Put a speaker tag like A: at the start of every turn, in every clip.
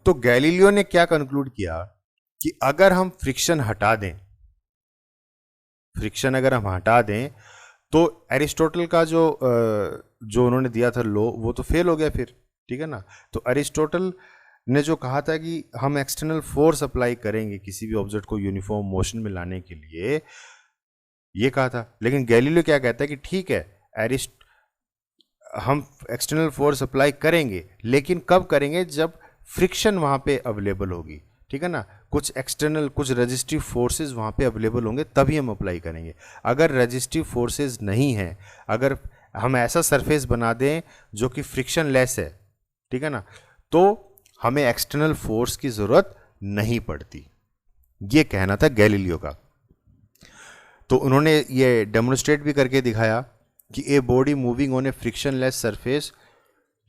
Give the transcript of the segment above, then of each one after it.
A: तो गैलीलियो ने क्या कंक्लूड किया कि अगर हम फ्रिक्शन हटा दें, फ्रिक्शन अगर हम हटा दें तो एरिस्टोटल का जो उन्होंने दिया था लॉ वो तो फेल हो गया फिर, ठीक है ना। तो एरिस्टोटल ने जो कहा था कि हम एक्सटर्नल फोर्स अप्लाई करेंगे किसी भी ऑब्जेक्ट को यूनिफॉर्म मोशन में लाने के लिए, ये कहा था। लेकिन गैलीलियो क्या कहता है कि ठीक है, हम एक्सटर्नल फोर्स अप्लाई करेंगे, लेकिन कब करेंगे? जब फ्रिक्शन वहां पे अवेलेबल होगी, ठीक है ना। कुछ एक्सटर्नल, कुछ रेजिस्टिव फोर्सेस वहां पे अवेलेबल होंगे, तभी हम अप्लाई करेंगे। अगर रेजिस्टिव फोर्सेस नहीं है, अगर हम ऐसा सरफेस बना दें जो कि फ्रिक्शन लेस है, ठीक है ना, तो हमें एक्सटर्नल फोर्स की जरूरत नहीं पड़ती। ये कहना था गैलीलियो का। तो उन्होंने ये डेमोन्स्ट्रेट भी करके दिखाया कि a body moving on A friction less surface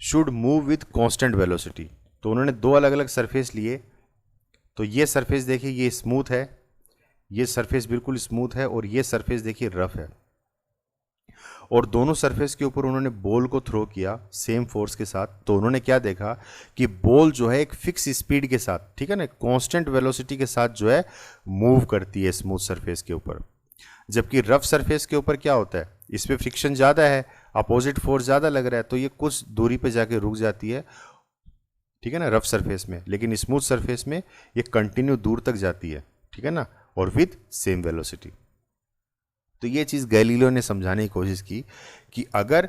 A: should move with constant velocity. तो उन्होंने दो अलग अलग सरफेस लिए। तो ये सरफेस देखिए, ये स्मूथ है, ये सरफेस बिल्कुल स्मूथ है, और ये सरफेस देखिए रफ है। और दोनों सरफेस के ऊपर उन्होंने बॉल को थ्रो किया सेम फोर्स के साथ। तो उन्होंने क्या देखा कि बॉल जो है एक फिक्स स्पीड के साथ, ठीक है ना, कांस्टेंट वेलोसिटी के साथ जो है मूव करती है स्मूथ सरफेस के ऊपर। जबकि रफ सरफेस के ऊपर क्या होता है, इस पे फ्रिक्शन ज़्यादा है, अपोजिट फोर्स ज़्यादा लग रहा है, तो ये कुछ दूरी पे जाके रुक जाती है, ठीक है ना, रफ सरफेस में। लेकिन स्मूथ सरफेस में ये कंटिन्यू दूर तक जाती है, ठीक है ना, और विद सेम वेलोसिटी। तो ये चीज़ गैलीलियो ने समझाने की कोशिश की कि अगर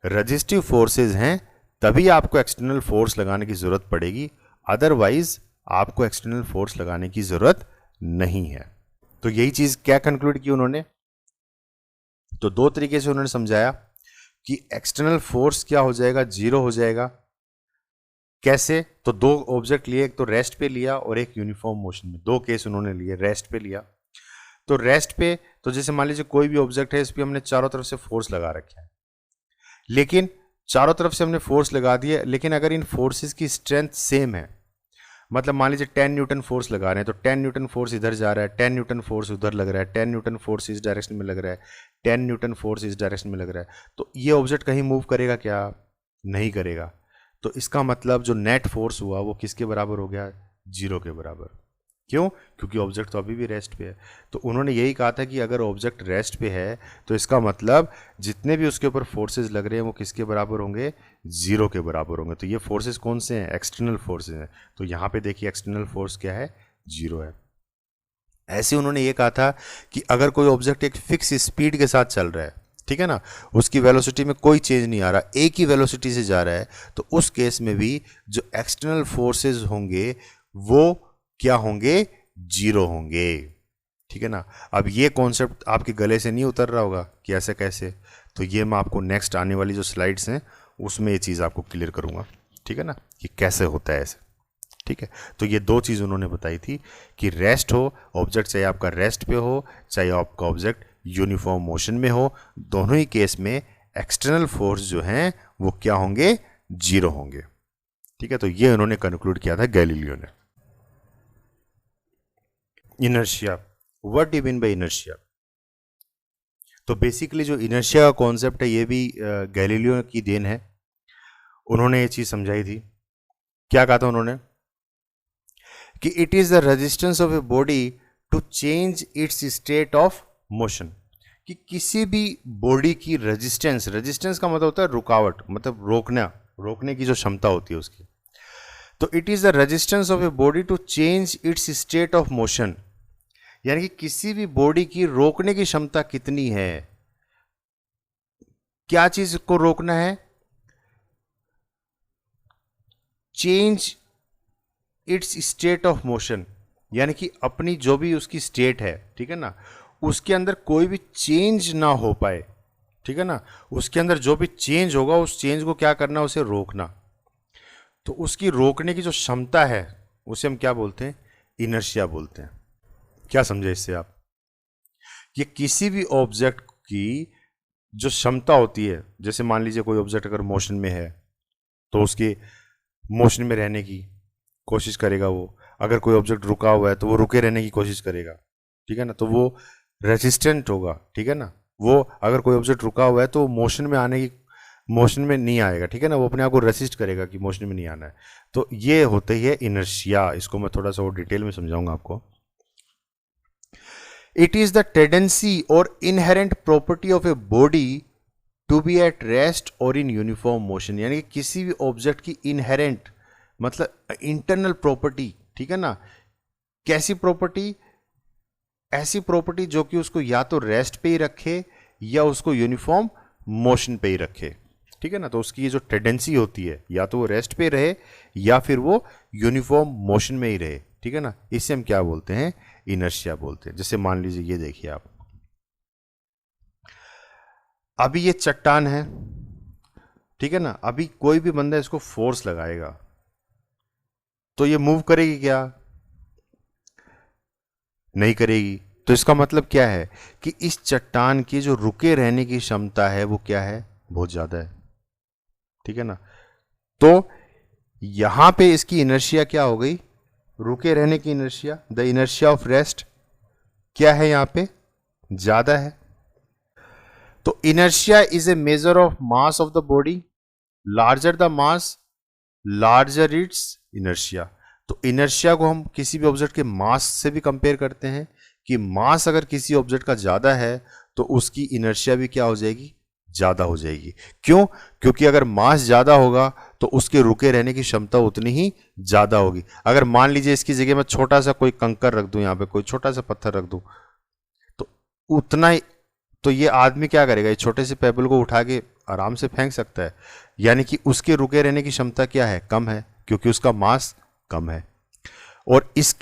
A: रेजिस्टिव फोर्सेस हैं तभी आपको एक्सटर्नल फोर्स लगाने की ज़रूरत पड़ेगी, अदरवाइज आपको एक्सटर्नल फोर्स लगाने की ज़रूरत नहीं है। तो यही चीज़ क्या कंक्लूड की उन्होंने? तो दो तरीके से उन्होंने समझाया कि एक्सटर्नल फोर्स क्या हो जाएगा, जीरो हो जाएगा। कैसे? तो दो ऑब्जेक्ट लिए, एक तो रेस्ट पे लिया और एक यूनिफॉर्म मोशन में। दो केस उन्होंने लिए। रेस्ट पे लिया तो रेस्ट पे, तो जैसे मान लीजिए कोई भी ऑब्जेक्ट है, इस पर हमने चारों तरफ से फोर्स लगा रखे हैं, लेकिन चारों तरफ से हमने फोर्स लगा दिया, लेकिन अगर इन फोर्सेस की स्ट्रेंथ सेम है, मतलब मान लीजिए 10 न्यूटन फोर्स लगा रहे हैं, तो 10 न्यूटन फोर्स इधर जा रहा है, 10 न्यूटन फोर्स उधर लग रहा है, 10 न्यूटन फोर्स इस डायरेक्शन में लग रहा है, 10 न्यूटन फोर्स इस डायरेक्शन में लग रहा है, तो ये ऑब्जेक्ट कहीं मूव करेगा क्या? नहीं करेगा। तो इसका मतलब जो नेट फोर्स हुआ वो किसके बराबर हो गया? जीरो के बराबर। क्यों? क्योंकि ऑब्जेक्ट तो अभी भी रेस्ट पे है। तो उन्होंने यही कहा था कि अगर ऑब्जेक्ट रेस्ट पे है तो इसका मतलब जितने भी उसके ऊपर फोर्सेस लग रहे हैं वो किसके बराबर होंगे? जीरो के बराबर होंगे। तो ये फोर्सेस कौन से हैं? एक्सटर्नल फोर्सेस हैं। तो यहाँ पे देखिए एक्सटर्नल फोर्स क्या है? जीरो है। ऐसे उन्होंने ये कहा था कि अगर कोई ऑब्जेक्ट एक फिक्स स्पीड के साथ चल रहा है, ठीक है ना, उसकी वेलोसिटी में कोई चेंज नहीं आ रहा, एक ही वेलोसिटी से जा रहा है, तो उस केस में भी जो एक्सटर्नल फोर्सेस होंगे वो क्या होंगे? जीरो होंगे, ठीक है ना। अब ये कॉन्सेप्ट आपके गले से नहीं उतर रहा होगा कि ऐसे कैसे, तो ये मैं आपको नेक्स्ट आने वाली जो स्लाइड्स हैं उसमें ये चीज़ आपको क्लियर करूँगा, ठीक है ना, कि कैसे होता है ऐसे, ठीक है। तो ये दो चीज़ उन्होंने बताई थी कि रेस्ट हो ऑब्जेक्ट, चाहे आपका रेस्ट पे हो चाहे आपका ऑब्जेक्ट यूनिफॉर्म मोशन में हो, दोनों ही केस में एक्सटर्नल फोर्स जो हैं वो क्या होंगे? जीरो होंगे, ठीक है। तो ये उन्होंने कंक्लूड किया था गैलीलियो ने। Inertia, what do you mean by inertia? तो बेसिकली जो इनर्शिया का कॉन्सेप्ट है ये भी गैलीलियो की देन है। उन्होंने ये चीज समझाई थी। क्या कहा था उन्होंने? कि it is the resistance of a body to change its state of motion. कि किसी भी बॉडी की रेजिस्टेंस, रेजिस्टेंस का मतलब होता है रुकावट, मतलब रोकना, रोकने की जो क्षमता होती है उसकी। तो it is the resistance of a body to change its state of motion, यानी कि किसी भी बॉडी की रोकने की क्षमता कितनी है। क्या चीज को रोकना है? Change its state of motion, यानी कि अपनी जो भी उसकी स्टेट है, ठीक है ना, उसके अंदर कोई भी चेंज ना हो पाए, ठीक है ना, उसके अंदर जो भी चेंज होगा उस चेंज को क्या करना? उसे रोकना। तो उसकी रोकने की जो क्षमता है उसे हम क्या बोलते हैं? इनर्शिया बोलते हैं। क्या समझे इससे आप? ये किसी भी ऑब्जेक्ट की जो क्षमता होती है, जैसे मान लीजिए कोई ऑब्जेक्ट अगर मोशन में है तो उसके मोशन में रहने की कोशिश करेगा वो। अगर कोई ऑब्जेक्ट रुका हुआ है तो वो रुके रहने की कोशिश करेगा, ठीक है ना, तो वो रेजिस्टेंट होगा, ठीक है ना। वो अगर कोई ऑब्जेक्ट रुका हुआ है तो मोशन में आने की मोशन में नहीं आएगा, ठीक है ना, वो अपने आप को रेसिस्ट करेगा कि मोशन में नहीं आना है। तो ये होते ही है इनर्शिया, इसको मैं थोड़ा सा और डिटेल में समझाऊंगा आपको। इट इज द टेंडेंसी और inherent property of a body to be at rest और इन यूनिफॉर्म मोशन, यानी कि किसी भी ऑब्जेक्ट की इनहेरेंट मतलब इंटरनल प्रॉपर्टी, ठीक है ना, कैसी प्रॉपर्टी, ऐसी प्रॉपर्टी जो कि उसको या तो रेस्ट पे ही रखे या उसको यूनिफॉर्म मोशन पे ही रखे, ठीक है ना। तो उसकी ये जो टेंडेंसी होती है या तो वो रेस्ट पे रहे या फिर वो यूनिफॉर्म मोशन में ही रहे, ठीक है ना, इसे हम क्या बोलते हैं, इनर्शिया बोलते हैं। जैसे मान लीजिए ये देखिए आप, अभी ये चट्टान है, ठीक है ना, अभी कोई भी बंदा इसको फोर्स लगाएगा तो ये मूव करेगी क्या, नहीं करेगी। तो इसका मतलब क्या है कि इस चट्टान की जो रुके रहने की क्षमता है वो क्या है, बहुत ज्यादा है, ठीक है ना। तो यहां पे इसकी इनर्शिया क्या हो गई, रुके रहने की inertia, the inertia of rest क्या है यहां पे, ज्यादा है। तो inertia is a measure of mass of the body, larger the mass larger it's inertia. तो इनर्शिया को हम किसी भी ऑब्जेक्ट के मास से भी कंपेयर करते हैं कि मास अगर किसी ऑब्जेक्ट का ज्यादा है तो उसकी इनर्शिया भी क्या हो जाएगी, ज्यादा हो जाएगी। क्यों, क्योंकि अगर मास ज्यादा होगा तो उसके रुके रहने की क्षमता उतनी ही ज्यादा होगी। अगर मान लीजिए इसकी जगह मैं छोटा सा कोई कंकर रख दूं, यहां पे कोई छोटा सा पत्थर रख दूं, तो उतना ही, तो ये आदमी क्या करेगा, ये छोटे से पेबल को उठा के आराम से फेंक सकता है, यानी कि उसके रुके रहने की क्षमता क्या है, कम है, क्योंकि उसका मास कम है। और इस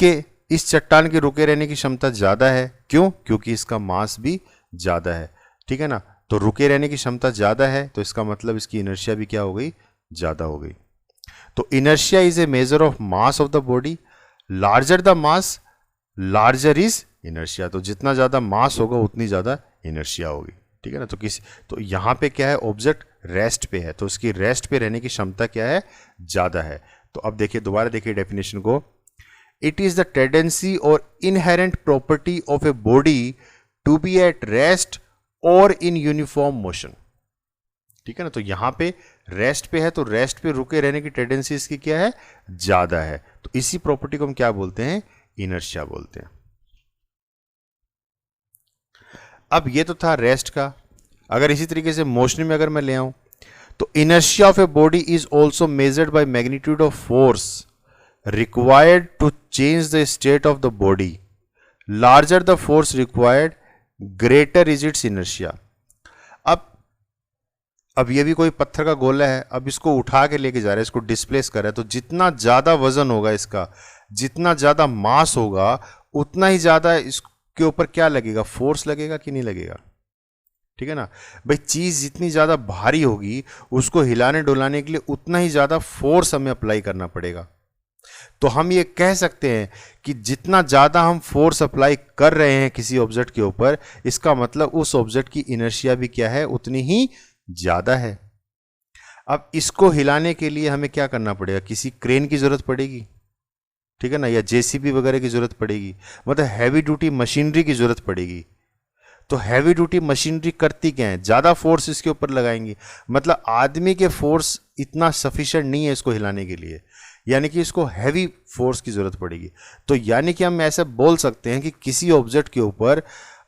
A: चट्टान के रुके रहने की क्षमता ज्यादा है, क्यों, क्योंकि इसका मास भी ज्यादा है, ठीक है ना। तो रुके रहने की क्षमता ज्यादा है तो इसका मतलब इसकी इनर्शिया भी क्या हो गई, ज्यादा हो गई। तो inertia is a measure of mass of the body, larger the mass larger is inertia. तो जितना ज्यादा मास होगा उतनी ज्यादा इनर्शिया होगी, ठीक है ना। तो यहां पे क्या है, ऑब्जेक्ट रेस्ट पे है तो उसकी रेस्ट पे रहने की क्षमता क्या है, ज्यादा है। तो अब देखिए, दोबारा देखिए डेफिनेशन को, इट इज द टेंडेंसी और inherent property of a body to be at rest और इन यूनिफॉर्म मोशन, ठीक है ना। तो यहां पे रेस्ट पे है तो रेस्ट पे रुके रहने की टेंडेंसी इसकी क्या है, ज्यादा है। तो इसी प्रॉपर्टी को हम क्या बोलते हैं, इनर्शिया बोलते हैं। अब ये तो था रेस्ट का। अगर इसी तरीके से मोशन में अगर मैं ले आऊं तो inertia of a body is also measured by magnitude of force required to change the state of the body, larger the force required greater is its inertia. अब ये भी कोई पत्थर का गोला है, अब इसको उठा के लेके जा रहा है, इसको डिस्प्लेस कर रहा है, तो जितना ज्यादा वजन होगा इसका, जितना ज्यादा मास होगा, उतना ही ज्यादा इसके ऊपर क्या लगेगा, फोर्स लगेगा कि नहीं लगेगा, ठीक है ना। भाई चीज जितनी ज्यादा भारी होगी उसको हिलाने डुलाने के लिए उतना ही ज्यादा फोर्स हमें अप्लाई करना पड़ेगा। तो हम ये कह सकते हैं कि जितना ज्यादा हम फोर्स अप्लाई कर रहे हैं किसी ऑब्जेक्ट के ऊपर, इसका मतलब उस ऑब्जेक्ट की इनर्शिया भी क्या है, उतनी ही ज्यादा है। अब इसको हिलाने के लिए हमें क्या करना पड़ेगा, किसी क्रेन की जरूरत पड़ेगी, ठीक है ना, या जेसीबी वगैरह की जरूरत पड़ेगी, मतलब हैवी ड्यूटी मशीनरी की जरूरत पड़ेगी। तो हैवी ड्यूटी मशीनरी करती क्या है, ज्यादा फोर्स इसके ऊपर लगाएंगी, मतलब आदमी के फोर्स इतना सफिशिएंट नहीं है इसको हिलाने के लिए, यानी कि इसको हैवी फोर्स की जरूरत पड़ेगी। तो यानी कि हम ऐसे बोल सकते हैं कि किसी ऑब्जेक्ट के ऊपर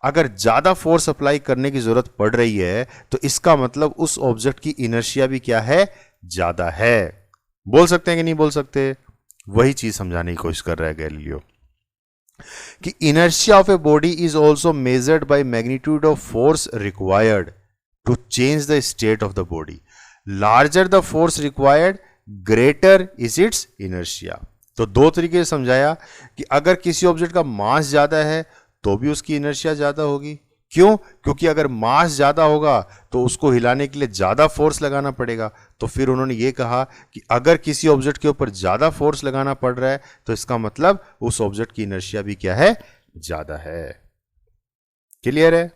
A: अगर ज्यादा फोर्स अप्लाई करने की जरूरत पड़ रही है तो इसका मतलब उस ऑब्जेक्ट की इनर्शिया भी क्या है, ज्यादा है। बोल सकते हैं कि नहीं बोल सकते, वही चीज समझाने की कोशिश कर रहा है गैलीलियो कि inertia of a body is also measured by magnitude of force required to change the state of the body, larger the force required greater is its inertia. तो दो तरीके से समझाया कि अगर किसी ऑब्जेक्ट का मास ज्यादा है तो भी उसकी इनर्शिया ज्यादा होगी। क्यों, क्योंकि अगर मास ज्यादा होगा तो उसको हिलाने के लिए ज्यादा फोर्स लगाना पड़ेगा। तो फिर उन्होंने ये कहा कि अगर किसी ऑब्जेक्ट के ऊपर ज्यादा फोर्स लगाना पड़ रहा है तो इसका मतलब उस ऑब्जेक्ट की इनर्शिया भी क्या है, ज्यादा है। क्लियर है।